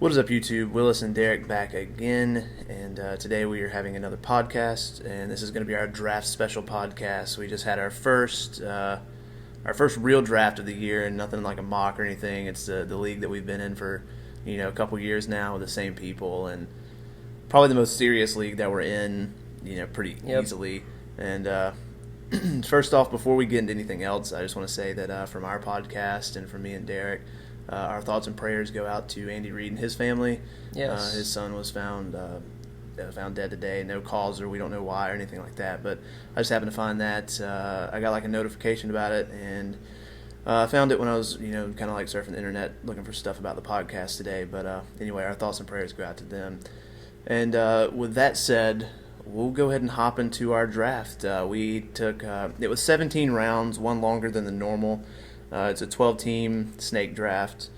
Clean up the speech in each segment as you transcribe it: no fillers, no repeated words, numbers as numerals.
What is up, YouTube? Willis and Derek back again, and today we are having another podcast, and this is going to be our draft special podcast. We just had our first real draft of the year, and nothing like a mock or anything. It's the league that we've been in for a couple years now with the same people, and probably the most serious league that we're in, pretty easily. And first off, before we get into anything else, I just want to say that from our podcast and from me and Derek, our thoughts and prayers go out to Andy Reid and his family. Yes. His son was found dead today. No cause, or we don't know why or anything like that. But I just happened to find that. I got like a notification about it, and I found it when I was, kind of like surfing the internet looking for stuff about the podcast today. But anyway, our thoughts and prayers go out to them. And with that said, we'll go ahead and hop into our draft. We took it was 17 rounds, one longer than the normal. It's a 12-team snake draft.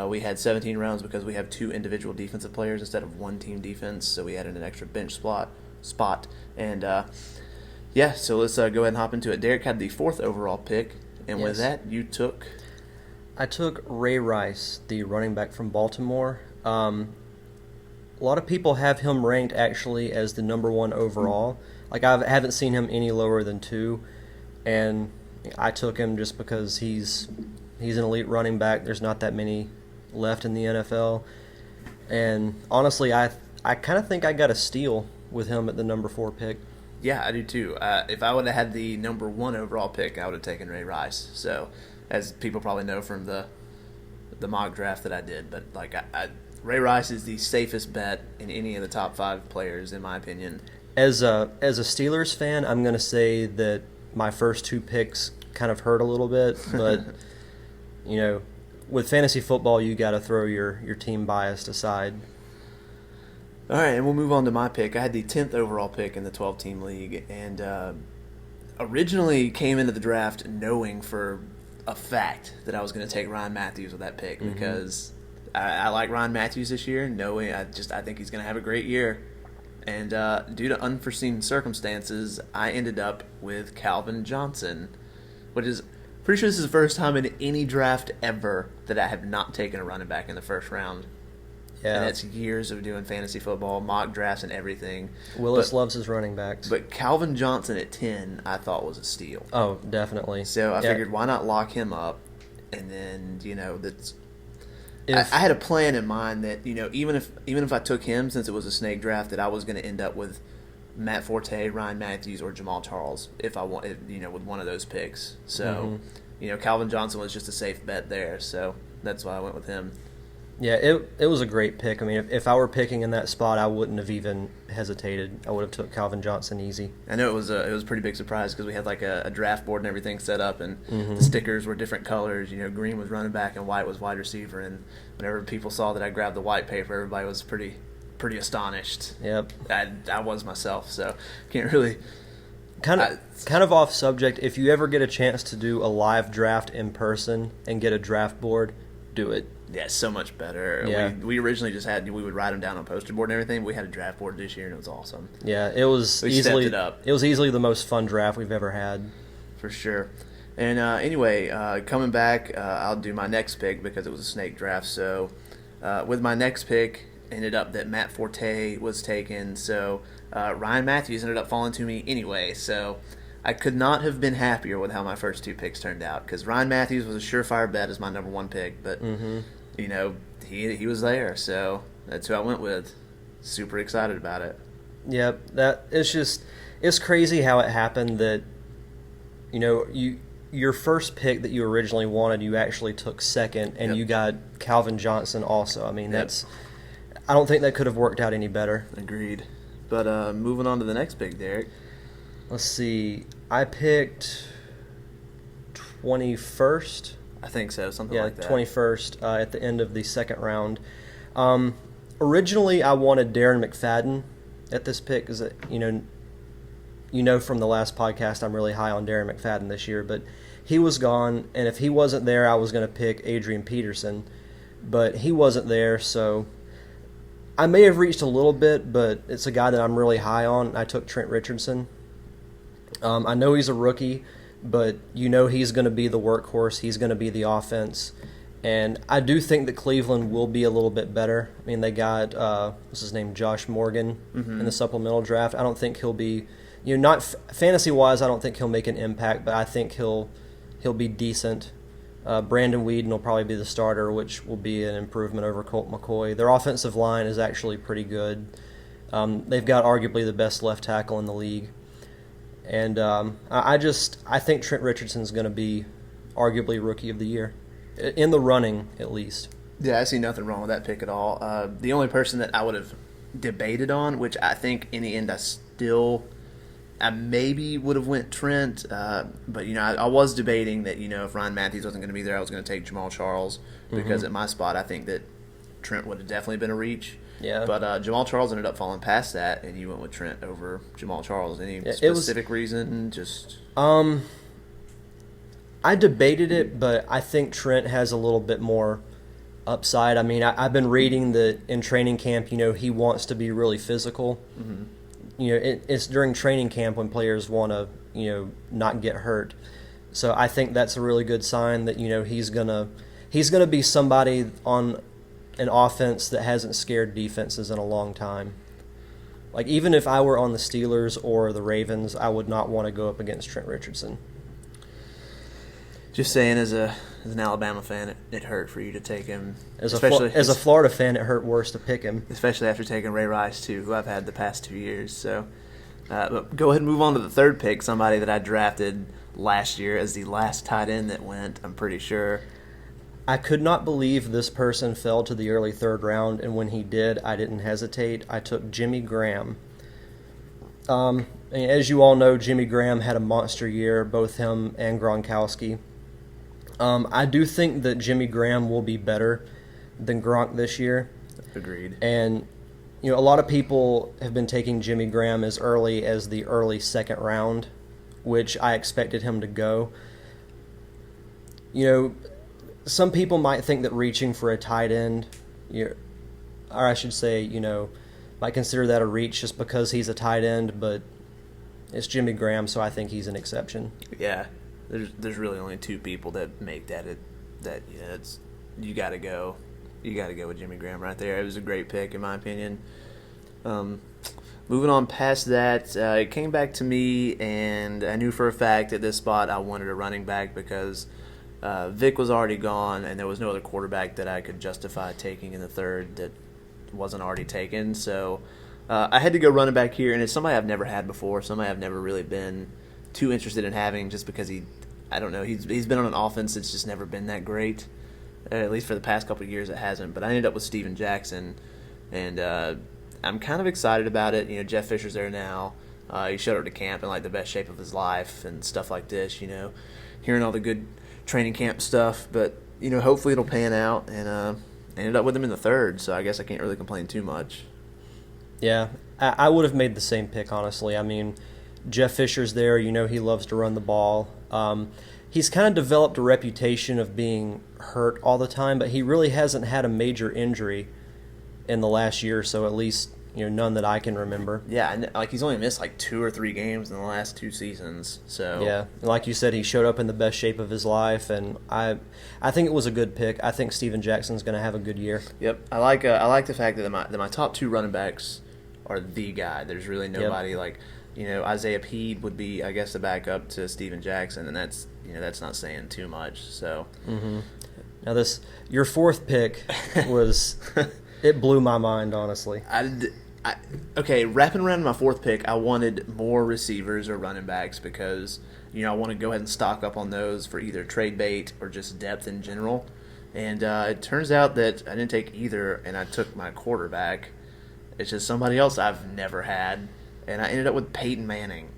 We had 17 rounds because we have two individual defensive players instead of one team defense, so we added an extra bench spot. And, so let's go ahead and hop into it. Derek had the 4th overall pick, and with that, you took... I took Ray Rice, the running back from Baltimore. A lot of people have him ranked actually as the number 1 overall. Like, I haven't seen him any lower than 2, and I took him just because he's an elite running back. There's not that many left in the NFL. And honestly, I kind of think I got a steal with him at the number 4 pick. Yeah, I do too. If I would have had the number 1 overall pick, I would have taken Ray Rice. So, as people probably know from the mock draft that I did, but Ray Rice is the safest bet in any of the top 5 players, in my opinion. As a Steelers fan, I'm going to say that my first 2 picks kind of hurt a little bit, but with fantasy football, you got to throw your team bias aside. All right, and we'll move on to my pick. I had the 10th overall pick in the 12-team league, and originally came into the draft knowing for a fact that I was going to take Ryan Matthews with that pick because I like Ryan Matthews this year, knowing I think he's going to have a great year. And due to unforeseen circumstances, I ended up with Calvin Johnson, which is pretty sure this is the first time in any draft ever that I have not taken a running back in the first round. Yeah. And that's years of doing fantasy football, mock drafts, and everything. Willis loves his running backs. But Calvin Johnson at 10, I thought was a steal. Oh, definitely. So I figured, why not lock him up? And then, I had a plan in mind that, even if I took him, since it was a snake draft, that I was going to end up with Matt Forte, Ryan Matthews, or Jamal Charles if I wanted, with one of those picks. So, Calvin Johnson was just a safe bet there. So that's why I went with him. Yeah, it was a great pick. I mean, if I were picking in that spot, I wouldn't have even hesitated. I would have took Calvin Johnson easy. I know it was a pretty big surprise because we had like a draft board and everything set up, and the stickers were different colors. Green was running back and white was wide receiver. And whenever people saw that I grabbed the white paper, everybody was pretty astonished. Yep. I was myself, so can't really. Kind of off subject. If you ever get a chance to do a live draft in person and get a draft board, do it. Yeah, so much better. Yeah. We originally just we would write them down on poster board and everything. We had a draft board this year, and it was awesome. Yeah, it was we easily stepped it up. It was easily the most fun draft we've ever had. For sure. And anyway, coming back, I'll do my next pick because it was a snake draft. So with my next pick, ended up that Matt Forte was taken. So Ryan Matthews ended up falling to me anyway. So I could not have been happier with how my first 2 picks turned out because Ryan Matthews was a surefire bet as my number 1 pick. But, he was there. So that's who I went with. Super excited about it. Yep. It's crazy how it happened that, your first pick that you originally wanted, you actually took second, and you got Calvin Johnson also. I mean, I don't think that could have worked out any better. Agreed. But moving on to the next pick, Derek. Let's see. I picked 21st. I think so, something like that. Yeah, 21st at the end of the second round. Originally, I wanted Darren McFadden at this pick because, from the last podcast, I'm really high on Darren McFadden this year, but he was gone, and if he wasn't there, I was going to pick Adrian Peterson, but he wasn't there, so I may have reached a little bit, but it's a guy that I'm really high on. I took Trent Richardson. I know he's a rookie, but he's going to be the workhorse. He's going to be the offense, And I do think that Cleveland will be a little bit better. I mean, they got, what's his name, Josh Morgan in the supplemental draft. I don't think he'll be, not fantasy-wise, I don't think he'll make an impact, but I think he'll be decent. Brandon Weeden will probably be the starter, which will be an improvement over Colt McCoy. Their offensive line is actually pretty good. They've got arguably the best left tackle in the league. And I think Trent Richardson's going to be arguably Rookie of the Year. In the running, at least. Yeah, I see nothing wrong with that pick at all. The only person that I would have debated on, which I think in the end I maybe would have went Trent, but I was debating that if Ryan Matthews wasn't going to be there, I was going to take Jamal Charles because at my spot I think that Trent would have definitely been a reach. Yeah. But Jamal Charles ended up falling past that, and you went with Trent over Jamal Charles. Any specific reason? Just I debated it, but I think Trent has a little bit more upside. I mean, I've been reading that in training camp, he wants to be really physical. Mm-hmm. It's during training camp when players want to, not get hurt. So I think that's a really good sign that, he's gonna be somebody on an offense that hasn't scared defenses in a long time. Like, even if I were on the Steelers or the Ravens, I would not want to go up against Trent Richardson. Just saying, as an Alabama fan, it hurt for you to take him. As a Florida fan, it hurt worse to pick him. Especially after taking Ray Rice, too, who I've had the past 2 years. So, but go ahead and move on to the third pick, somebody that I drafted last year as the last tight end that went, I'm pretty sure. I could not believe this person fell to the early third round, and when he did, I didn't hesitate. I took Jimmy Graham. As you all know, Jimmy Graham had a monster year, both him and Gronkowski. I do think that Jimmy Graham will be better than Gronk this year. Agreed. And, a lot of people have been taking Jimmy Graham as early as the early second round, which I expected him to go. Some people might think that reaching for a tight end, or I should say, might consider that a reach just because he's a tight end, but it's Jimmy Graham, so I think he's an exception. Yeah. There's really only two people that make that you got to go with Jimmy Graham right there. It was a great pick in my opinion. Moving on past that, it came back to me, and I knew for a fact at this spot I wanted a running back because Vic was already gone, and there was no other quarterback that I could justify taking in the third that wasn't already taken. So I had to go running back here, and it's somebody I've never had before, somebody I've never really been too interested in having just because he's been on an offense that's just never been that great. At least for the past couple of years it hasn't. But I ended up with Steven Jackson, and I'm kind of excited about it. Jeff Fisher's there now. He showed up to camp in the best shape of his life and stuff like this, hearing all the good training camp stuff. But, hopefully it'll pan out, and ended up with him in the third, so I guess I can't really complain too much. Yeah, I would have made the same pick, honestly. I mean, Jeff Fisher's there. He loves to run the ball. He's kind of developed a reputation of being hurt all the time, but he really hasn't had a major injury in the last year or so, at least none that I can remember. Yeah, and he's only missed 2 or 3 games in the last 2 seasons. So yeah, and like you said, he showed up in the best shape of his life, and I think it was a good pick. I think Steven Jackson's going to have a good year. Yep, I like the fact that my top 2 running backs are the guy. There's really nobody Isaiah Peed would be, I guess, the backup to Steven Jackson, and that's not saying too much. So, Now your fourth pick was it blew my mind, honestly. Wrapping around my fourth pick, I wanted more receivers or running backs because I want to go ahead and stock up on those for either trade bait or just depth in general. And it turns out that I didn't take either, and I took my quarterback. It's just somebody else I've never had. And I ended up with Peyton Manning.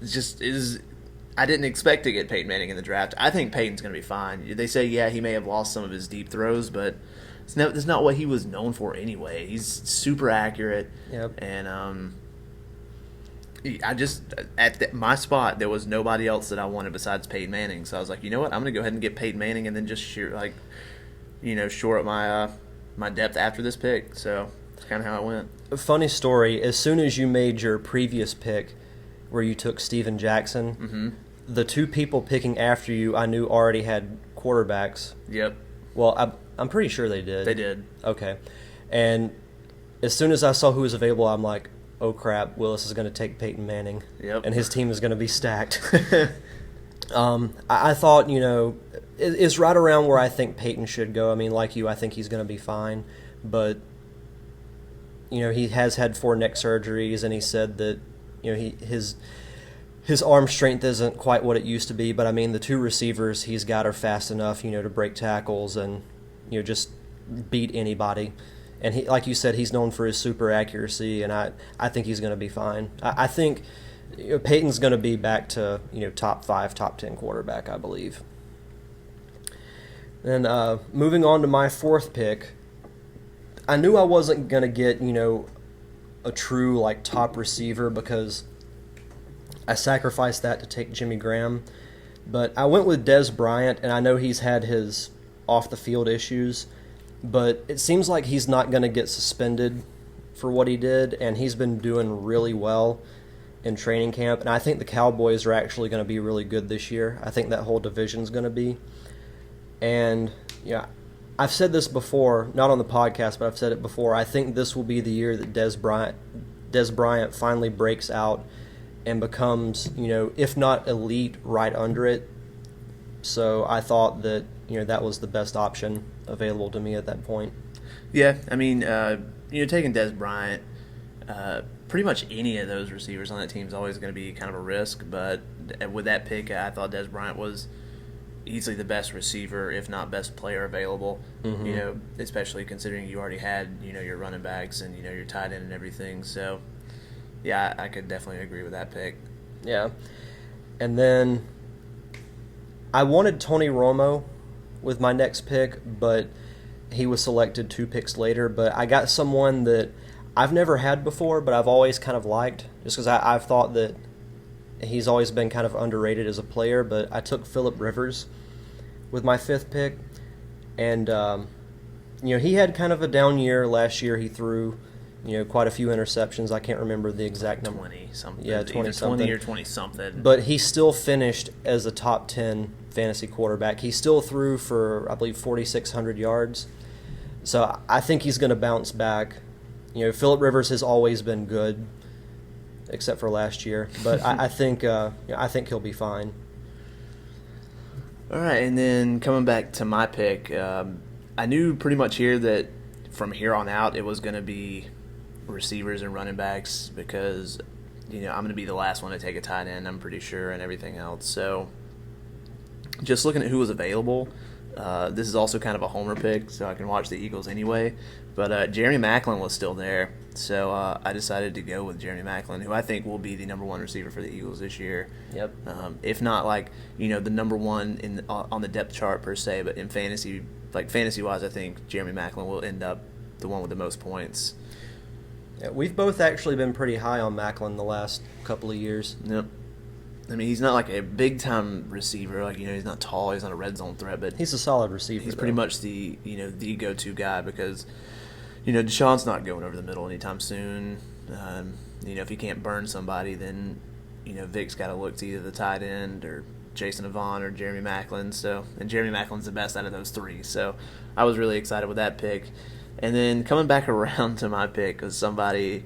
I didn't expect to get Peyton Manning in the draft. I think Peyton's going to be fine. They say, yeah, he may have lost some of his deep throws, but that's not what he was known for anyway. He's super accurate. Yep. And my spot, there was nobody else that I wanted besides Peyton Manning. So I was like, you know what? I'm going to go ahead and get Peyton Manning and then just shore up my depth after this pick. So that's kind of how it went. A funny story, as soon as you made your previous pick where you took Steven Jackson, the 2 people picking after you I knew already had quarterbacks. Yep, Well, I'm pretty sure they did. they did. Okay. And as soon as I saw who was available, I'm like, oh crap, Willis is going to take Peyton Manning. Yep. And his team is going to be stacked. I thought, it's right around where I think Peyton should go. I mean, like you, I think he's going to be fine. But, he has had 4 neck surgeries, and he said that, his arm strength isn't quite what it used to be. But, I mean, the 2 receivers he's got are fast enough, to break tackles and, just beat anybody. And he, like you said, he's known for his super accuracy, and I think he's going to be fine. I think Peyton's going to be back to top 5, top 10 quarterback, I believe. Then moving on to my 4th pick, I knew I wasn't going to get a true top receiver because I sacrificed that to take Jimmy Graham, but I went with Dez Bryant, and I know he's had his off the field issues. But it seems like he's not going to get suspended for what he did, and he's been doing really well in training camp. And I think the Cowboys are actually going to be really good this year. I think that whole division's going to be. And, I've said this before, not on the podcast, but I've said it before. I think this will be the year that Dez Bryant finally breaks out and becomes, if not elite, right under it. So I thought that, that was the best option available to me at that point. Yeah, I mean, taking Dez Bryant, pretty much any of those receivers on that team is always going to be kind of a risk. But with that pick, I thought Dez Bryant was easily the best receiver, if not best player available. Mm-hmm. Especially considering you already had your running backs and your tight end and everything. So, yeah, I could definitely agree with that pick. Yeah, and then I wanted Tony Romo with my next pick, but he was selected 2 picks later. But I got someone that I've never had before, but I've always kind of liked, just because I've thought that he's always been kind of underrated as a player. But I took Phillip Rivers with my 5th pick, and he had kind of a down year last year. He threw quite a few interceptions. I can't remember the exact number. 20-something. Yeah, 20-something. 20 or 20-something. But he still finished as a top 10 fantasy quarterback. He still threw for, I believe, 4,600 yards. So I think he's going to bounce back. Phillip Rivers has always been good, except for last year. But I think he'll be fine. All right, and then coming back to my pick, I knew pretty much here that from here on out it was going to be receivers and running backs because, I'm going to be the last one to take a tight end, I'm pretty sure, and everything else. So just looking at who was available, this is also kind of a homer pick, so I can watch the Eagles anyway. But Jeremy Maclin was still there, so I decided to go with Jeremy Maclin, who I think will be the number 1 receiver for the Eagles this year. Yep. If not the number 1 on the depth chart per se, but in fantasy, fantasy-wise, I think Jeremy Maclin will end up the one with the most points. Yeah, we've both actually been pretty high on Maclin the last couple of years. Yep. I mean, he's not like a big-time receiver. He's not tall. He's not a red zone threat, but he's a solid receiver. He's pretty much the the go-to guy because Deshaun's not going over the middle anytime soon. If he can't burn somebody, then Vic's got to look to either the tight end or Jason Avant or Jeremy Maclin. And Jeremy Maclin's the best out of those 3. So I was really excited with that pick. And then coming back around to my pick was somebody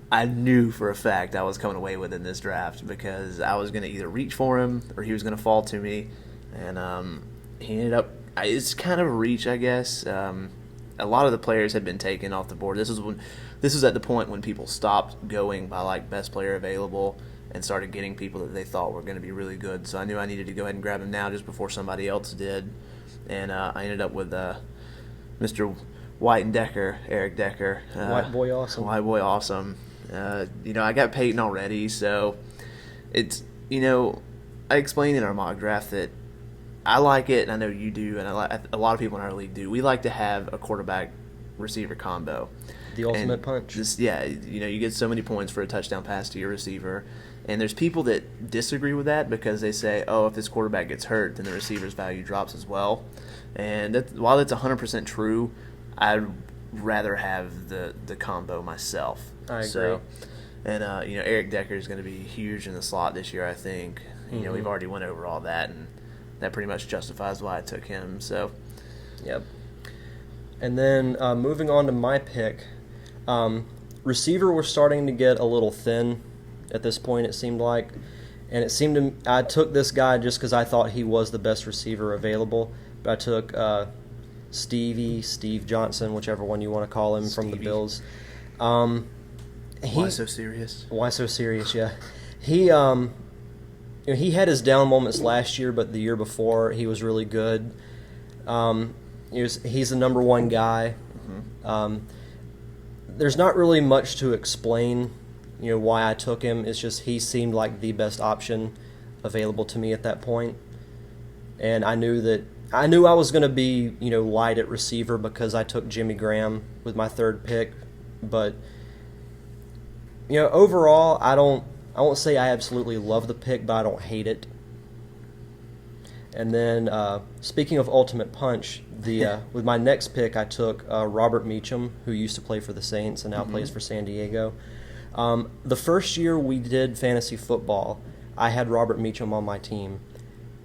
I knew for a fact I was coming away with in this draft because I was going to either reach for him or he was going to fall to me. And he ended up – it's kind of a reach, I guess. A lot of the players had been taken off the board. This was at the point when people stopped going by best player available and started getting people that they thought were going to be really good. So I knew I needed to go ahead and grab him now just before somebody else did. And I ended up with Mr. White and Decker, Eric Decker. White boy awesome. White boy awesome. I got Peyton already, so it's, I explained in our mock draft that I like it, and I know you do, and a lot of people in our league do. We like to have a quarterback-receiver combo. The ultimate punch. You get so many points for a touchdown pass to your receiver. And there's people that disagree with that because they say, oh, if this quarterback gets hurt, then the receiver's value drops as well. And while that's 100% true, I'd rather have the combo myself. I agree. Eric Decker is going to be huge in the slot this year, I think. Mm-hmm. We've already went over all that, and that pretty much justifies why I took him. So, Yep. And then moving on to my pick, receiver was starting to get a little thin at this point, it seemed like. And it seemed to I took this guy just because I thought he was the best receiver available. But I took Steve Johnson, whichever one you want to call him, from the Bills. why so serious? Why so serious? Yeah, he he had his down moments last year, but the year before he was really good. He's the number one guy. There's not really much to explain, why I took him. It's just he seemed like the best option available to me at that point, and I knew I was going to be light at receiver because I took Jimmy Graham with my third pick, but overall I won't say I absolutely love the pick, but I don't hate it. And then, speaking of Ultimate Punch, with my next pick, I took Robert Meacham, who used to play for the Saints and now plays for San Diego. The first year we did fantasy football, I had Robert Meacham on my team.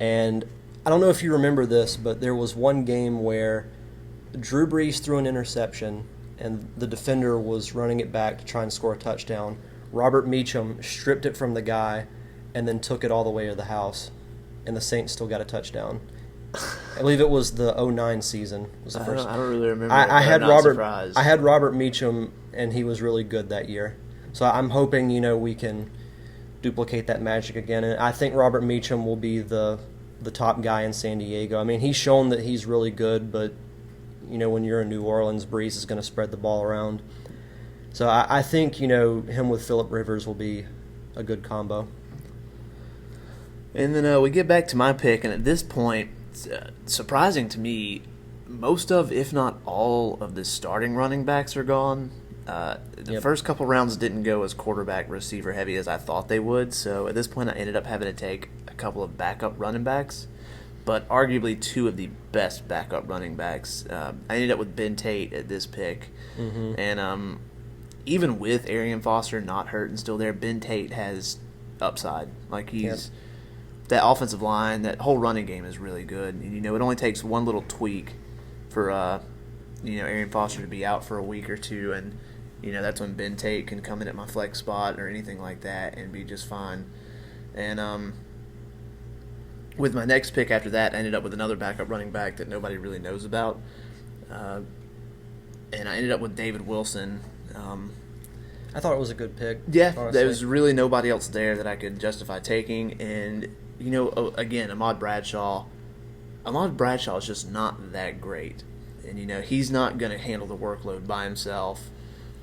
And I don't know if you remember this, but there was one game where Drew Brees threw an interception, and the defender was running it back to try and score a touchdown. Robert Meacham stripped it from the guy and then took it all the way to the house. And the Saints still got a touchdown. I believe it was the 2009 season. Was the first. I don't really remember. I had Robert. Surprised. I had Robert Meacham, and he was really good that year. So I'm hoping we can duplicate that magic again. And I think Robert Meacham will be the top guy in San Diego. I mean, he's shown that he's really good, but when you're in New Orleans, Brees is going to spread the ball around. So I think him with Phillip Rivers will be a good combo. And then we get back to my pick, and at this point, surprising to me, most of, if not all, of the starting running backs are gone. The first couple rounds didn't go as quarterback receiver heavy as I thought they would, so at this point I ended up having to take a couple of backup running backs, but arguably two of the best backup running backs. I ended up with Ben Tate at this pick, and even with Arian Foster not hurt and still there, Ben Tate has upside. Like that offensive line, that whole running game is really good. And, it only takes one little tweak for, Arian Foster to be out for a week or two, and, that's when Ben Tate can come in at my flex spot or anything like that and be just fine. And with my next pick after that, I ended up with another backup running back that nobody really knows about. And I ended up with David Wilson. I thought it was a good pick. Yeah, honestly. There was really nobody else there that I could justify taking. And, again, Ahmad Bradshaw is just not that great. And, he's not going to handle the workload by himself.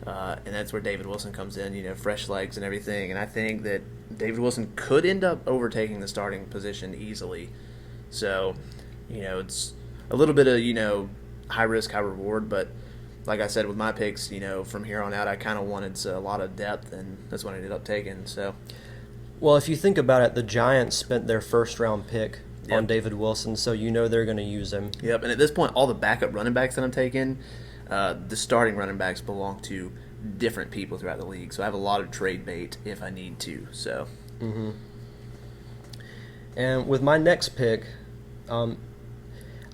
And that's where David Wilson comes in, fresh legs and everything. And I think that David Wilson could end up overtaking the starting position easily. So, it's a little bit of, high risk, high reward. But like I said, with my picks, from here on out, I kind of wanted a lot of depth, and that's what I ended up taking. So, well, if you think about it, the Giants spent their first-round pick on David Wilson, so they're going to use him. Yep, and at this point, all the backup running backs that I'm taking, the starting running backs belong to different people throughout the league, so I have a lot of trade bait if I need to. So, And with my next pick,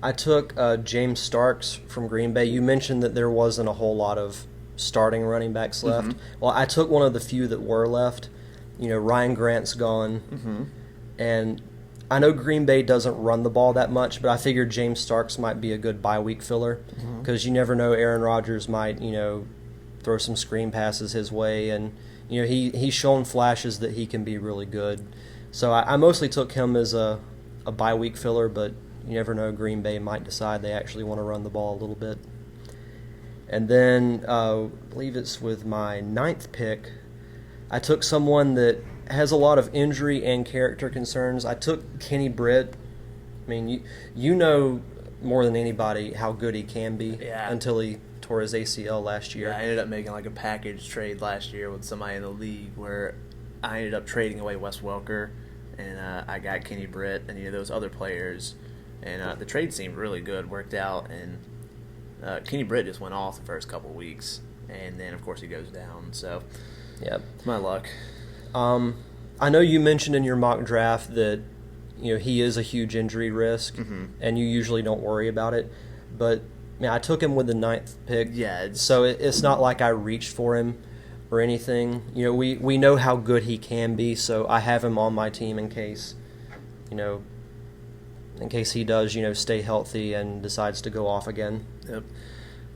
I took James Starks from Green Bay. You mentioned that there wasn't a whole lot of starting running backs left. Well, I took one of the few that were left. Ryan Grant's gone. And I know Green Bay doesn't run the ball that much, but I figured James Starks might be a good bye-week filler because you never know, Aaron Rodgers might, throw some screen passes his way. And, he's shown flashes that he can be really good. So I mostly took him as a bye-week filler, but you never know, Green Bay might decide they actually want to run the ball a little bit. And then I believe it's with my 9th pick, I took someone that has a lot of injury and character concerns. I took Kenny Britt. I mean, you know more than anybody how good he can be until he tore his ACL last year. Yeah, I ended up making like a package trade last year with somebody in the league where I ended up trading away Wes Welker, and I got Kenny Britt and those other players. And the trade seemed really good, worked out, and Kenny Britt just went off the first couple of weeks, and then, of course, he goes down. So, it's my luck. I know you mentioned in your mock draft that, he is a huge injury risk, and you usually don't worry about it. But I took him with the 9th pick. Yeah, so it's not like I reached for him or anything. We know how good he can be, so I have him on my team in case he does, stay healthy and decides to go off again. Yep.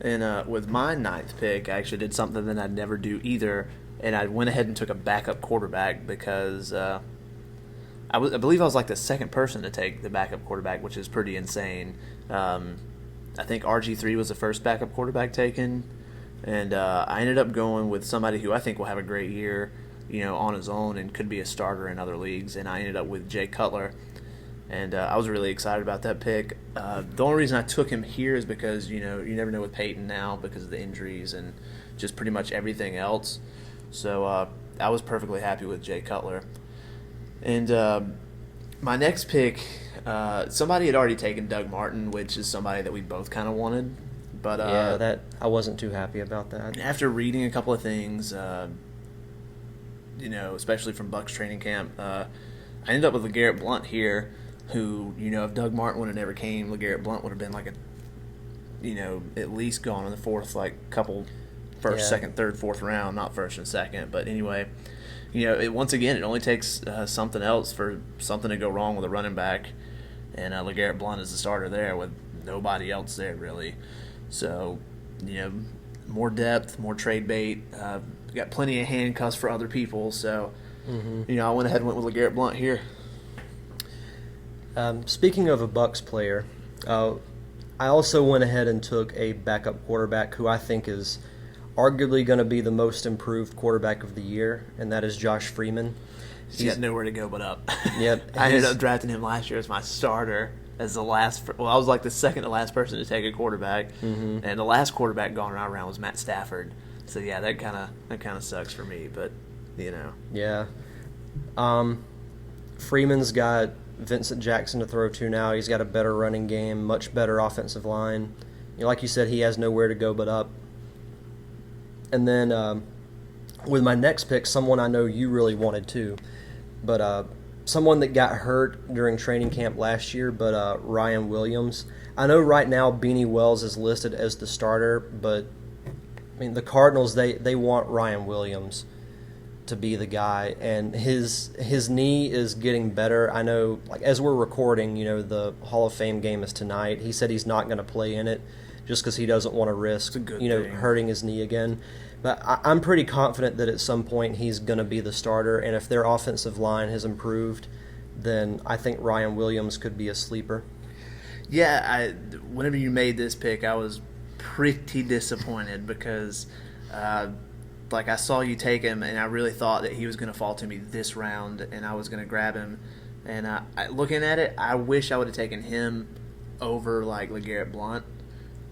And with my 9th pick, I actually did something that I'd never do either, and I went ahead and took a backup quarterback because I believe I was like the second person to take the backup quarterback, which is pretty insane. I think RG3 was the first backup quarterback taken, and I ended up going with somebody who I think will have a great year, on his own and could be a starter in other leagues, and I ended up with Jay Cutler. And I was really excited about that pick. The only reason I took him here is because, you never know with Peyton now because of the injuries and just pretty much everything else. So I was perfectly happy with Jay Cutler. And my next pick, somebody had already taken Doug Martin, which is somebody that we both kind of wanted. But that I wasn't too happy about that. After reading a couple of things, especially from Bucs training camp, I ended up with LeGarrette Blount here, who, if Doug Martin would have never came, LeGarrette Blount would have been like at least gone in the fourth, first, second, third, fourth round, not first and second. But anyway, once again, it only takes something else for something to go wrong with a running back, and LeGarrette Blount is the starter there with nobody else there really. So, more depth, more trade bait. Got plenty of handcuffs for other people, so I went ahead and went with LeGarrette Blount here. Speaking of a Bucs player, I also went ahead and took a backup quarterback who I think is arguably going to be the most improved quarterback of the year, and that is Josh Freeman. He's got nowhere to go but up. Yep. I ended up drafting him last year as my starter. As the last, I was like the second to last person to take a quarterback, and the last quarterback gone around was Matt Stafford. So yeah, that kind of sucks for me, but Yeah. Freeman's got Vincent Jackson to throw to now. He's got a better running game, much better offensive line. Like you said, he has nowhere to go but up. And then with my next pick, someone I know you really wanted too, but someone that got hurt during training camp last year, but Ryan Williams. I know right now Beanie Wells is listed as the starter, but the Cardinals, they want Ryan Williams to be the guy, and his knee is getting better. I know, as we're recording, the Hall of Fame game is tonight. He said he's not going to play in it just because he doesn't want to risk, hurting his knee again. But I'm pretty confident that at some point he's going to be the starter, and if their offensive line has improved, then I think Ryan Williams could be a sleeper. Yeah, whenever you made this pick, I was pretty disappointed because, I saw you take him, and I really thought that he was going to fall to me this round, and I was going to grab him. And looking at it, I wish I would have taken him over LeGarrette Blount.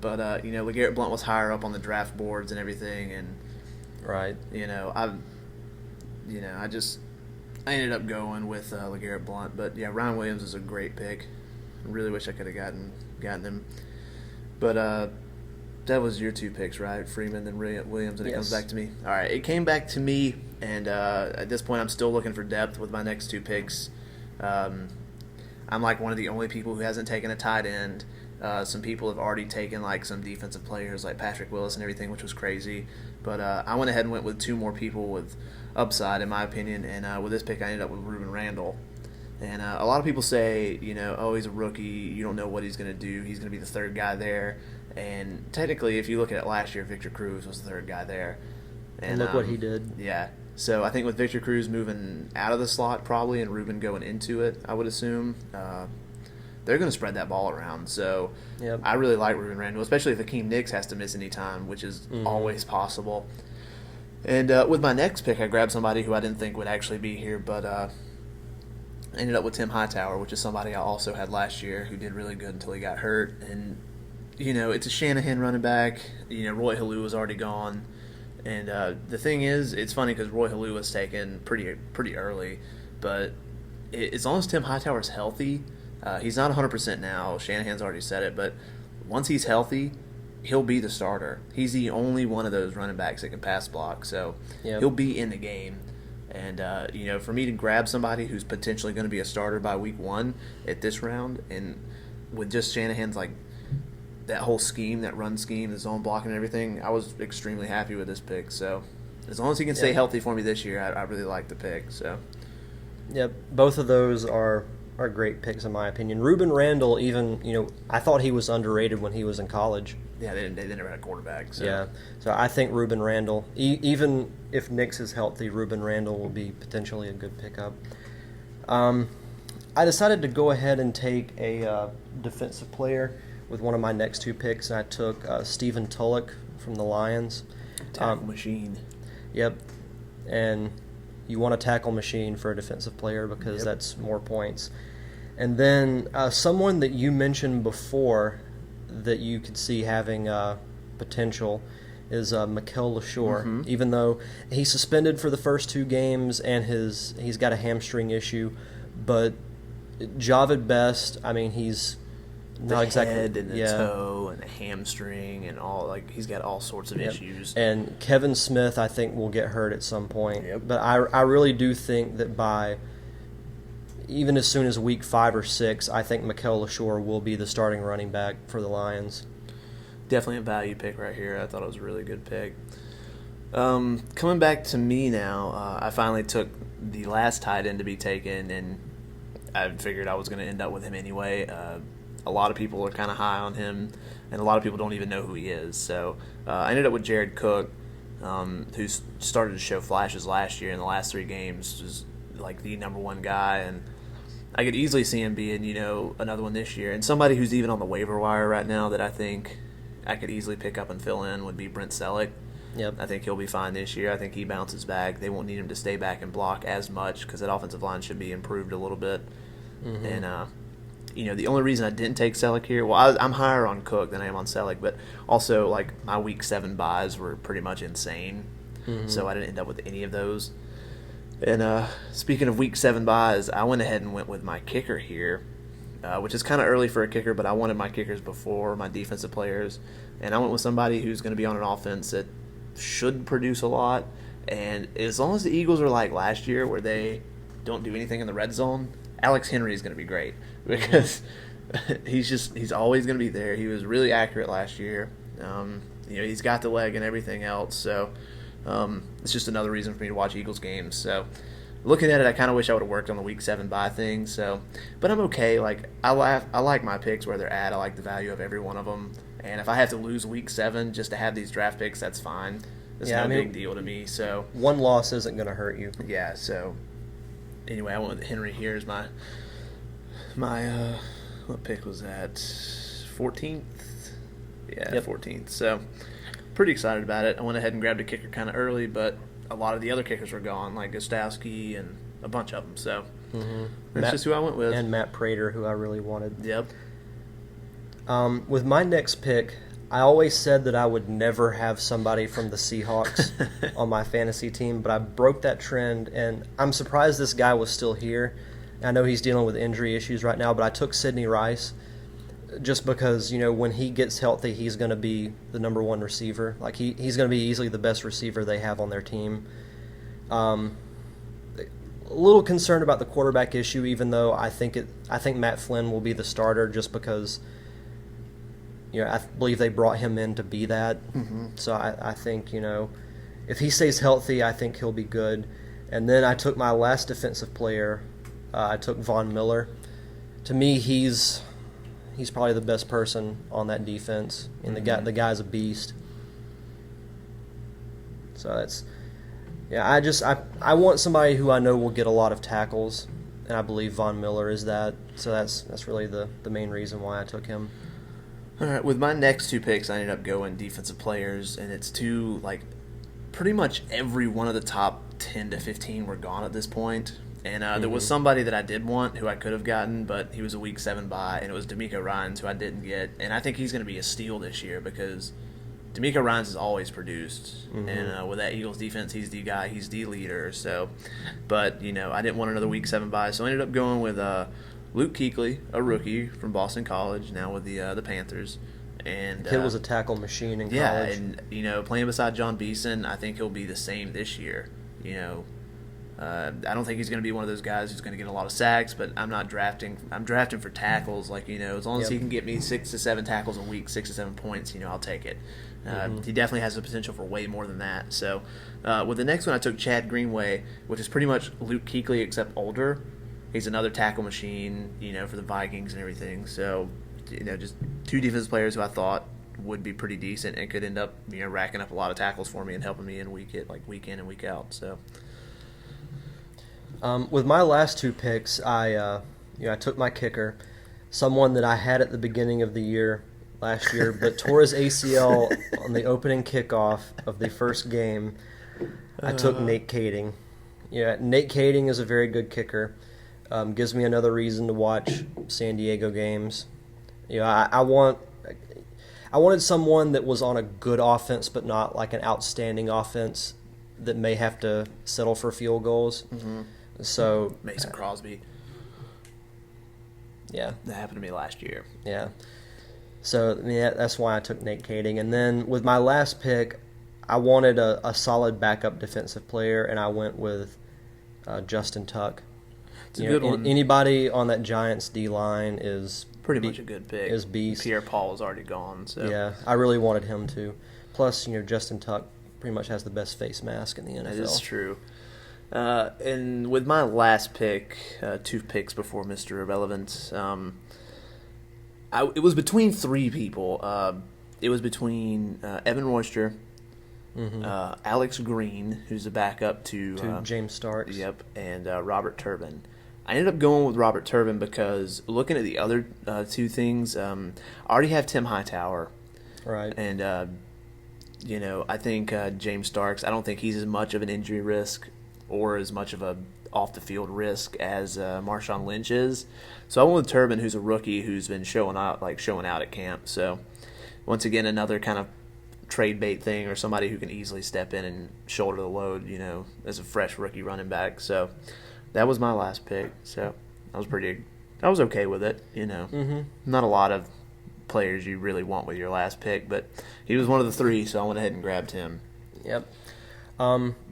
But LeGarrette Blount was higher up on the draft boards and everything, and right. I ended up going with LeGarrette Blount. But yeah, Ryan Williams is a great pick. I really wish I could have gotten him. But that was your two picks, right? Freeman and Williams, and it comes back to me. All right, it came back to me, and at this point, I'm still looking for depth with my next two picks. I'm like one of the only people who hasn't taken a tight end. Some people have already taken some defensive players like Patrick Willis and everything, which was crazy. But I went ahead and went with two more people with upside, in my opinion. And with this pick, I ended up with Ruben Randall. And a lot of people say, oh, he's a rookie. You don't know what he's going to do. He's going to be the third guy there. And technically, if you look at it last year, Victor Cruz was the third guy there. And look what he did. Yeah. So I think with Victor Cruz moving out of the slot probably and Ruben going into it, I would assume, they're going to spread that ball around. So yep. I really like Ruben Randall, especially if Akeem Nicks has to miss any time, which is always possible. And with my next pick, I grabbed somebody who I didn't think would actually be here, but ended up with Tim Hightower, which is somebody I also had last year who did really good until he got hurt. And, it's a Shanahan running back. Roy Halou was already gone. And the thing is, it's funny because Roy Halou was taken pretty early, but as long as Tim Hightower's healthy, he's not 100% now. Shanahan's already said it, but once he's healthy, he'll be the starter. He's the only one of those running backs that can pass block, so yep. He'll be in the game. And for me to grab somebody who's potentially going to be a starter by week 1 at this round, and with just Shanahan's that whole scheme, that run scheme, the zone blocking and everything, I was extremely happy with this pick. So as long as he can stay healthy for me this year, I really like the pick. So yep, both of those are great picks in my opinion. Ruben Randall, even I thought he was underrated when he was in college. Yeah, they never had a quarterback. So. Yeah, so I think Ruben Randall, even if Nix is healthy, Ruben Randall will be potentially a good pickup. I decided to go ahead and take a defensive player with one of my next 2 picks, and I took Stephen Tulloch from the Lions. Tackle machine. Yep, and you want a tackle machine for a defensive player because that's more points. And then someone that you mentioned before that you could see having potential is Mikel Leshore. Mm-hmm. Even though he's suspended for the first 2 games and he's got a hamstring issue, but Javid Best, I mean, he's the not exactly head and the toe and the hamstring and all, he's got all sorts of issues. And Kevin Smith, I think, will get hurt at some point. Yep. But I really do think that by even as soon as week 5 or 6, I think Mikel Leshore will be the starting running back for the Lions. Definitely a value pick right here. I thought it was a really good pick. Coming back to me now, I finally took the last tight end to be taken, and I figured I was going to end up with him anyway. A lot of people are kind of high on him, and a lot of people don't even know who he is. So I ended up with Jared Cook, who started to show flashes last year in the last 3 games, was the number 1 guy, and I could easily see him being, another one this year. And somebody who's even on the waiver wire right now that I think I could easily pick up and fill in would be Brent Selleck. Yep. I think he'll be fine this year. I think he bounces back. They won't need him to stay back and block as much because that offensive line should be improved a little bit. Mm-hmm. And, the only reason I didn't take Selleck here, I'm higher on Cook than I am on Selleck, but also, my week 7 buys were pretty much insane. Mm-hmm. So I didn't end up with any of those. And speaking of week 7 buys, I went ahead and went with my kicker here, which is kind of early for a kicker, but I wanted my kickers before my defensive players. And I went with somebody who's going to be on an offense that should produce a lot. And as long as the Eagles are like last year where they don't do anything in the red zone, Alex Henry is going to be great because he's always going to be there. He was really accurate last year. He's got the leg and everything else, so it's just another reason for me to watch Eagles games. So looking at it, I kind of wish I would have worked on the week 7 buy thing. So, but I'm okay. I like my picks where they're at. I like the value of every one of them. And if I have to lose week 7 just to have these draft picks, that's fine. It's no big deal to me. So one loss isn't going to hurt you. Yeah. So anyway, I went with Henry here as my what pick was that? 14th. Yeah, yep. 14th. So pretty excited about it. I went ahead and grabbed a kicker kind of early, but a lot of the other kickers were gone, like Gostowski and a bunch of them. So that's just who I went with. And Matt Prater, who I really wanted. Yep. With my next pick, I always said that I would never have somebody from the Seahawks on my fantasy team, but I broke that trend, and I'm surprised this guy was still here. I know he's dealing with injury issues right now, but I took Sidney Rice just because, when he gets healthy, he's going to be the number 1 receiver. He's going to be easily the best receiver they have on their team. A little concerned about the quarterback issue, even though I think Matt Flynn will be the starter just because I believe they brought him in to be that. Mm-hmm. So I think, if he stays healthy, I think he'll be good. And then I took my last defensive player. I took Von Miller. To me, he's probably the best person on that defense, and the guy's a beast. So that's I want somebody who I know will get a lot of tackles, and I believe Von Miller is that. So that's really the main reason why I took him. All right, with my next 2 picks, I ended up going defensive players, and it's pretty much every one of the top 10 to 15 were gone at this point. And there was somebody that I did want who I could have gotten, but he was a week 7 buy, and it was D'Amico Ryans, who I didn't get. And I think he's going to be a steal this year because D'Amico Ryans has always produced. Mm-hmm. And with that Eagles defense, he's the guy, he's the leader. So, but, I didn't want another week 7 buy, so I ended up going with Luke Kuechly, a rookie from Boston College, now with the Panthers. And kid was a tackle machine in college. Yeah, and, playing beside John Beeson, I think he'll be the same this year. I don't think he's going to be one of those guys who's going to get a lot of sacks, but I'm not drafting. I'm drafting for tackles. Like, as long as he can get me 6 to 7 tackles a week, 6 to 7 points, I'll take it. He definitely has the potential for way more than that. So with the next one, I took Chad Greenway, which is pretty much Luke Kuechly except older. He's another tackle machine, for the Vikings and everything. So, just two defensive players who I thought would be pretty decent and could end up, racking up a lot of tackles for me and helping me in week in and week out. So. With my last two picks, I took my kicker, someone that I had at the beginning of the year last year, but tore his ACL on the opening kickoff of the first game. I took Nate Kading. Yeah, Nate Kading is a very good kicker. Gives me another reason to watch San Diego games. I wanted someone that was on a good offense, but not like an outstanding offense that may have to settle for field goals. Mm-hmm. So Mason Crosby. Yeah. That happened to me last year. Yeah. So that's why I took Nate Kading. And then with my last pick, I wanted a solid backup defensive player, and I went with Justin Tuck. It's a good one. Anybody on that Giants D-line is pretty much a good pick. Is beast. Pierre-Paul is already gone. So. Yeah, I really wanted him to. Plus, Justin Tuck pretty much has the best face mask in the NFL. That is true. And with my last pick, 2 picks before Mr. Irrelevant, it was between 3 people. It was between Evan Royster, Alex Green, who's a backup to James Starks. Yep, and Robert Turbin. I ended up going with Robert Turbin because looking at the other 2 things, I already have Tim Hightower. Right. And, I think James Starks, I don't think he's as much of an injury risk or as much of a off-the-field risk as Marshawn Lynch is. So I went with Turbin, who's a rookie who's been showing out at camp. So once again, another kind of trade bait thing or somebody who can easily step in and shoulder the load, as a fresh rookie running back. So that was my last pick. So I was okay with it, Not a lot of players you really want with your last pick, but he was one of the 3, so I went ahead and grabbed him. Yep.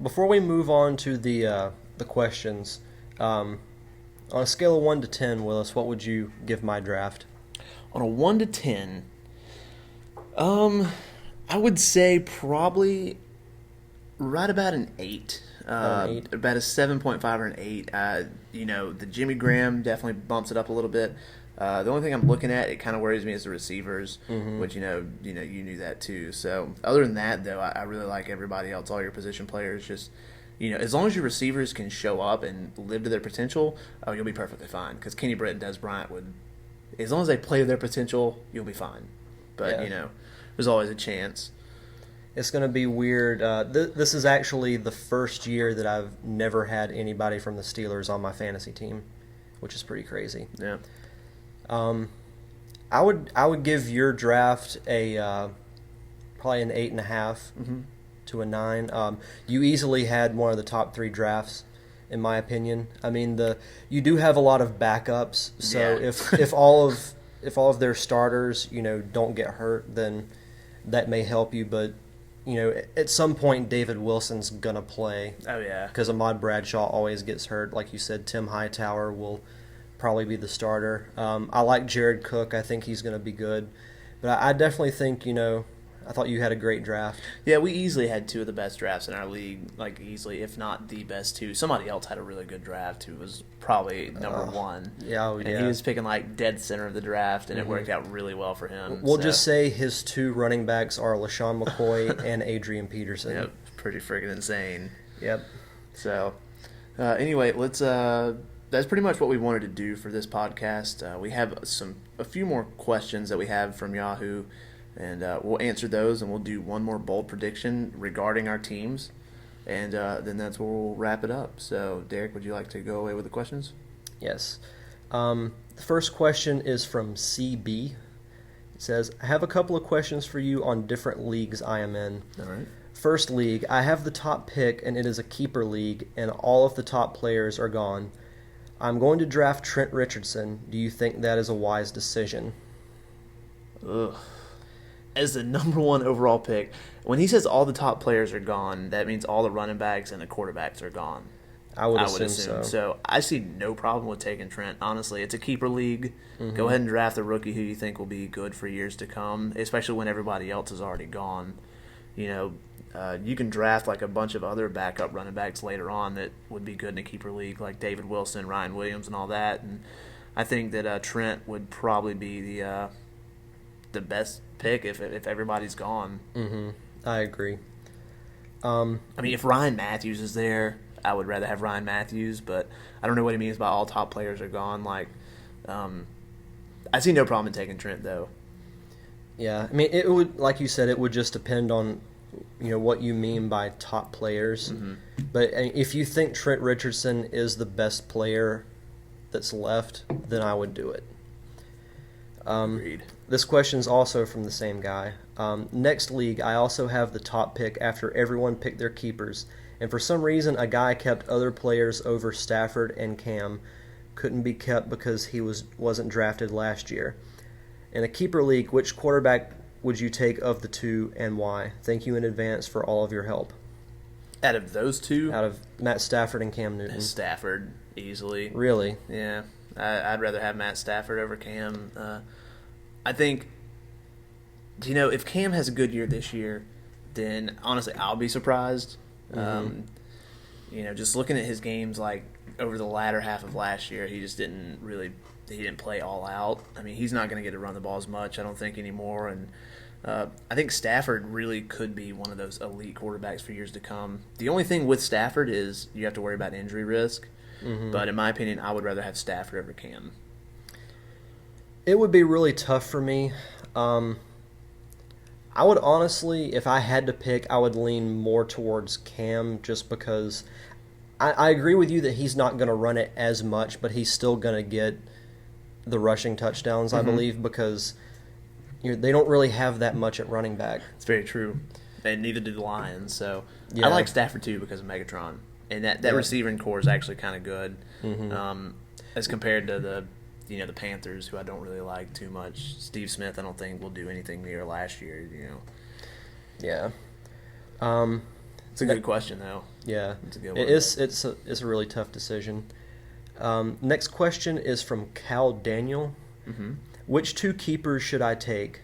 Before we move on to the questions, on a scale of 1 to 10, Willis, what would you give my draft? On a 1 to 10, I would say probably right about an 8. An 8? About a 7.5 or an 8. The Jimmy Graham definitely bumps it up a little bit. The only thing I'm looking at, it kind of worries me, is the receivers, which you knew that too. So other than that, though, I really like everybody else. All your position players, just as long as your receivers can show up and live to their potential, you'll be perfectly fine. Because Kenny Britt and Des Bryant would, as long as they play to their potential, you'll be fine. But there's always a chance. It's going to be weird. This is actually the first year that I've never had anybody from the Steelers on my fantasy team, which is pretty crazy. Yeah. I would give your draft a probably an 8.5 to a 9. You easily had one of the top 3 drafts, in my opinion. I mean, you do have a lot of backups, so if all of their starters don't get hurt, then that may help you. But at some point David Wilson's gonna play. Oh yeah. Because Ahmad Bradshaw always gets hurt. Like you said, Tim Hightower will probably be the starter. I like Jared Cook. I think he's going to be good. But I definitely think, I thought you had a great draft. Yeah, we easily had 2 of the best drafts in our league, easily, if not the best 2. Somebody else had a really good draft who was probably number 1. Yeah, and he was picking dead center of the draft, and it worked out really well for him. We'll just say his 2 running backs are LaShawn McCoy and Adrian Peterson. Yep, pretty friggin' insane. Yep. So, anyway, let's... that's pretty much what we wanted to do for this podcast. We have a few more questions that we have from Yahoo, and we'll answer those, and we'll do one more bold prediction regarding our teams, and then that's where we'll wrap it up. So, Derek, would you like to go away with the questions? Yes. The first question is from CB. It says, I have a couple of questions for you on different leagues I am in. All right. First league, I have the top pick, and it is a keeper league, and all of the top players are gone. I'm going to draft Trent Richardson. Do you think that is a wise decision? Ugh. As the number 1 overall pick, when he says all the top players are gone, that means all the running backs and the quarterbacks are gone. I would I would assume assume. so. So I see no problem with taking Trent. Honestly, it's a keeper league. Go ahead and draft a rookie who you think will be good for years to come, especially when everybody else is already gone. You know, you can draft like a bunch of other backup running backs later on that would be good in a keeper league, like David Wilson, Ryan Williams, and all that. And I think that Trent would probably be the best pick if everybody's gone. I agree. I mean, if Ryan Matthews is there, I would rather have Ryan Matthews, but I don't know what he means by all top players are gone. Like, I see no problem in taking Trent, though. Yeah, I mean, it would, like you said, it would just depend on, what you mean by top players. But if you think Trent Richardson is the best player that's left, then I would do it. Agreed. This question is also from the same guy. Next league, I also have the top pick after everyone picked their keepers. And for some reason, a guy kept other players over Stafford and Cam. Couldn't be kept because he wasn't drafted last year. In a keeper league, which quarterback would you take of the two and why? Thank you in advance for all of your help. Out of those two, Out of Matt Stafford and Cam Newton. Stafford easily. Really? Yeah, I'd rather have Matt Stafford over Cam. I think, if Cam has a good year this year, then honestly I'll be surprised. Just looking at his games like over the latter half of last year, he just didn't play all out. I mean, he's not going to get to run the ball as much, I don't think, anymore. And I think Stafford really could be one of those elite quarterbacks for years to come. The only thing with Stafford is you have to worry about injury risk. But in my opinion, I would rather have Stafford over Cam. It would be really tough for me. I would honestly, if I had to pick, I would lean more towards Cam just because I agree with you that he's not going to run it as much, but he's still going to get the rushing touchdowns, I believe, because they don't really have that much at running back. It's very true. And neither do the Lions. So Yeah. I like Stafford too because of Megatron. And that receiving core is actually kind of good as compared to the Panthers, who I don't really like too much. Steve Smith, I don't think will do anything near last year. Yeah. It's a good question though. Yeah. It's a good one. It's a really tough decision. Next question is from Cal Daniel. Which two keepers should I take?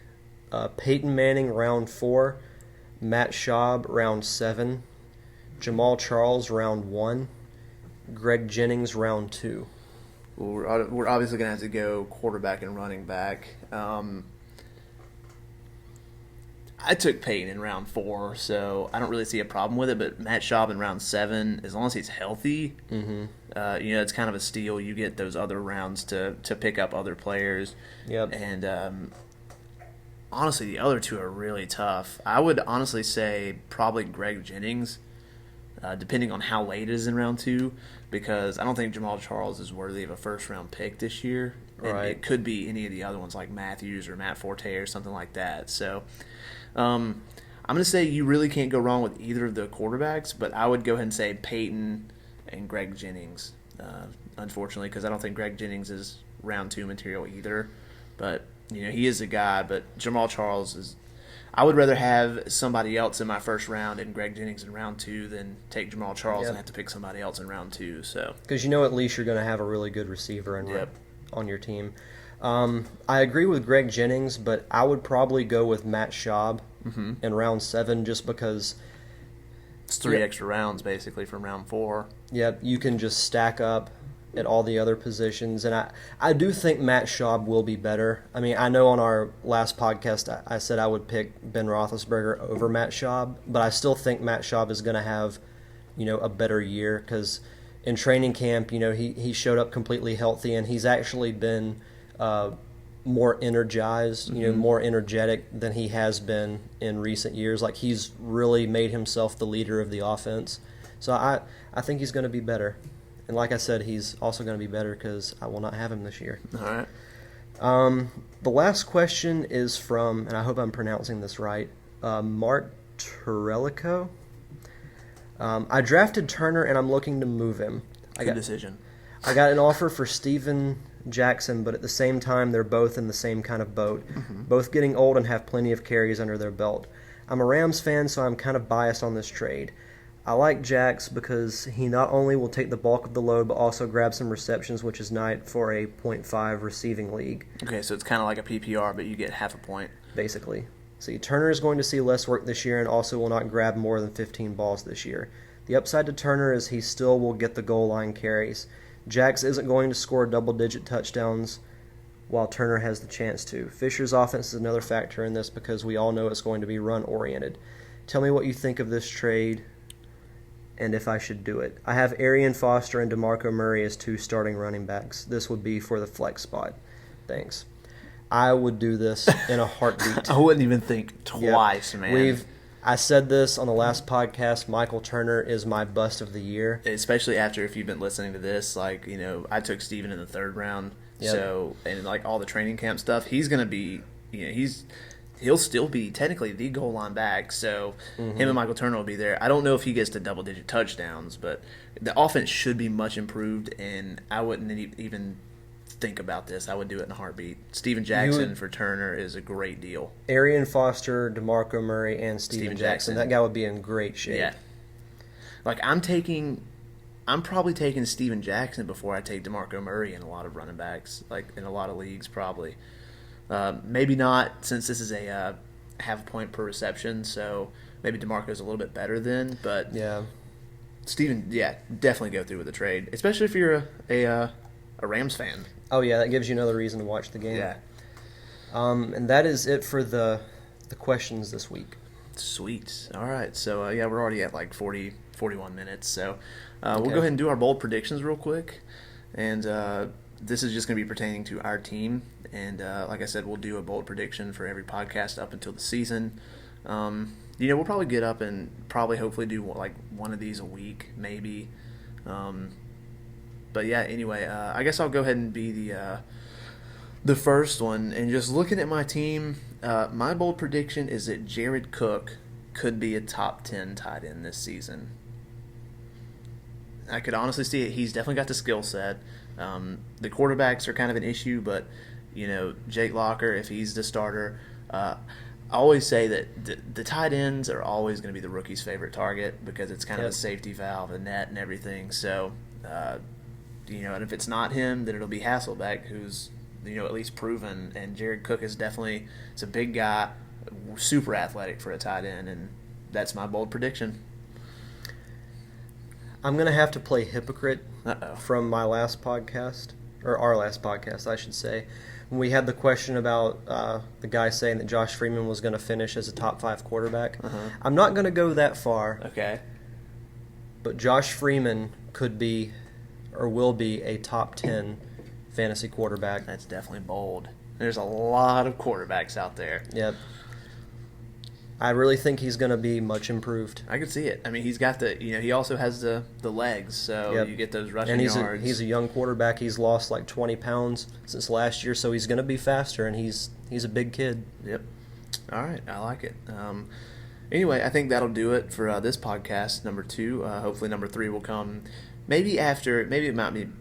Peyton Manning round 4, Matt Schaub round 7, Jamal Charles round 1, Greg Jennings round 2. Well, we're obviously going to have to go quarterback and running back. I took Peyton in round 4, so I don't really see a problem with it. But Matt Schaub in round 7, as long as he's healthy, it's kind of a steal. You get those other rounds to pick up other players. Yep. And honestly, the other two are really tough. I would honestly say probably Greg Jennings, depending on how late it is in round 2, because I don't think Jamal Charles is worthy of a first-round pick this year. And Right. it could be any of the other ones like Matthews or Matt Forte or something like that. So I'm going to say you really can't go wrong with either of the quarterbacks, but I would go ahead and say Peyton and Greg Jennings, unfortunately, because I don't think Greg Jennings is round 2 material either. But, he is a guy, but Jamal Charles is – I would rather have somebody else in my first round and Greg Jennings in round 2 than take Jamal Charles Yep. and have to pick somebody else in round 2. So Because at least you're going to have a really good receiver on your team. I agree with Greg Jennings, but I would probably go with Matt Schaub in round 7 just because it's 3 extra rounds basically from round 4. you can just stack up at all the other positions. And I do think Matt Schaub will be better. I mean, I know on our last podcast I said I would pick Ben Roethlisberger over Matt Schaub, but I still think Matt Schaub is going to have, a better year because in training camp, he showed up completely healthy and he's actually been more energized, more energetic than he has been in recent years. Like he's really made himself the leader of the offense. So I think he's going to be better. And like I said, he's also going to be better because I will not have him this year. All right. The last question is from, and I hope I'm pronouncing this right, Mark Turelico. I drafted Turner and I'm looking to move him. Good decision. I got an offer for Steven Jackson, but at the same time, they're both in the same kind of boat, both getting old and have plenty of carries under their belt. I'm a Rams fan, so I'm kind of biased on this trade. I like Jax because he not only will take the bulk of the load, but also grab some receptions, which is nice for a .5 receiving league. Okay, so it's kind of like a PPR, but you get half a point. Basically. See, Turner is going to see less work this year and also will not grab more than 15 balls this year. The upside to Turner is he still will get the goal line carries. Jax isn't going to score double-digit touchdowns while Turner has the chance to. Fisher's offense is another factor in this because we all know it's going to be run-oriented. Tell me what you think of this trade and if I should do it. I have Arian Foster and DeMarco Murray as 2 starting running backs. This would be for the flex spot. Thanks. I would do this in a heartbeat. I wouldn't even think twice, man. I said this on the last podcast. Michael Turner is my bust of the year. Especially after if you've been listening to this, like, you know, I took Steven in the 3rd round. Yep. So, and like all the training camp stuff, he's going to be, you know, he'll still be technically the goal line back. So him and Michael Turner will be there. I don't know if he gets to double-digit touchdowns, but the offense should be much improved, and I wouldn't even think about this. I would do it in a heartbeat. Steven Jackson for Turner is a great deal. Arian Foster, DeMarco Murray, and Steven Jackson. That guy would be in great shape. Yeah. Like I'm probably taking Steven Jackson before I take DeMarco Murray in a lot of running backs, like in a lot of leagues probably. Maybe not, since this is a half a point per reception, so maybe DeMarco's a little bit better then, but yeah. Steven, definitely go through with the trade, especially if you're a Rams fan. Oh, yeah, that gives you another reason to watch the game. Yeah. And that is it for the questions this week. Sweet. All right. So, we're already at like 41 minutes. So, we'll go ahead and do our bold predictions real quick. And this is just going to be pertaining to our team. And like I said, we'll do a bold prediction for every podcast up until the season. We'll probably get up and hopefully do like one of these a week, maybe. But yeah, anyway, I guess I'll go ahead and be the first one. And just looking at my team, my bold prediction is that Jared Cook could be a top 10 tight end this season. I could honestly see it. He's definitely got the skill set. The quarterbacks are kind of an issue, but Jake Locker, if he's the starter, I always say that the tight ends are always going to be the rookie's favorite target because it's kind of a safety valve, a net, and everything. So. And if it's not him, then it'll be Hasselbeck, who's, at least proven. And Jared Cook is it's a big guy, super athletic for a tight end, and that's my bold prediction. I'm going to have to play hypocrite from my last podcast, or our last podcast, I should say. When we had the question about the guy saying that Josh Freeman was going to finish as a top 5 quarterback. I'm not going to go that far. Okay. But Josh Freeman could be or will be a top 10 fantasy quarterback. That's definitely bold. There's a lot of quarterbacks out there. Yep. I really think he's going to be much improved. I could see it. I mean, he's got he also has the legs, so you get those rushing yards. He's a young quarterback. He's lost like 20 pounds since last year, so he's going to be faster, and he's a big kid. Yep. All right, I like it. Anyway, I think that'll do it for this podcast, number 2. Hopefully number 3 will come maybe it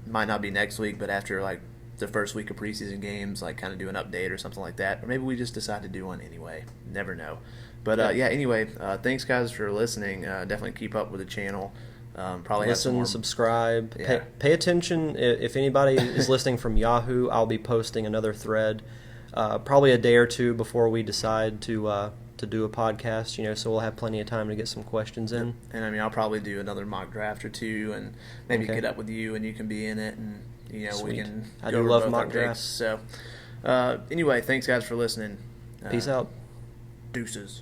might not be next week, but after like the first week of preseason games, like kind of do an update or something like that. Or maybe we just decide to do one anyway. Never know. But anyway, thanks guys for listening. Definitely keep up with the channel. Probably listen, subscribe, pay attention. If anybody is listening from Yahoo, I'll be posting another thread, probably a day or two before we decide to do a podcast. So we'll have plenty of time to get some questions in. And I'll probably do another mock draft or two, and maybe get up with you, and you can be in it, and Sweet. We can. I do love mock drafts. So, anyway, thanks guys for listening. Peace out. Deuces.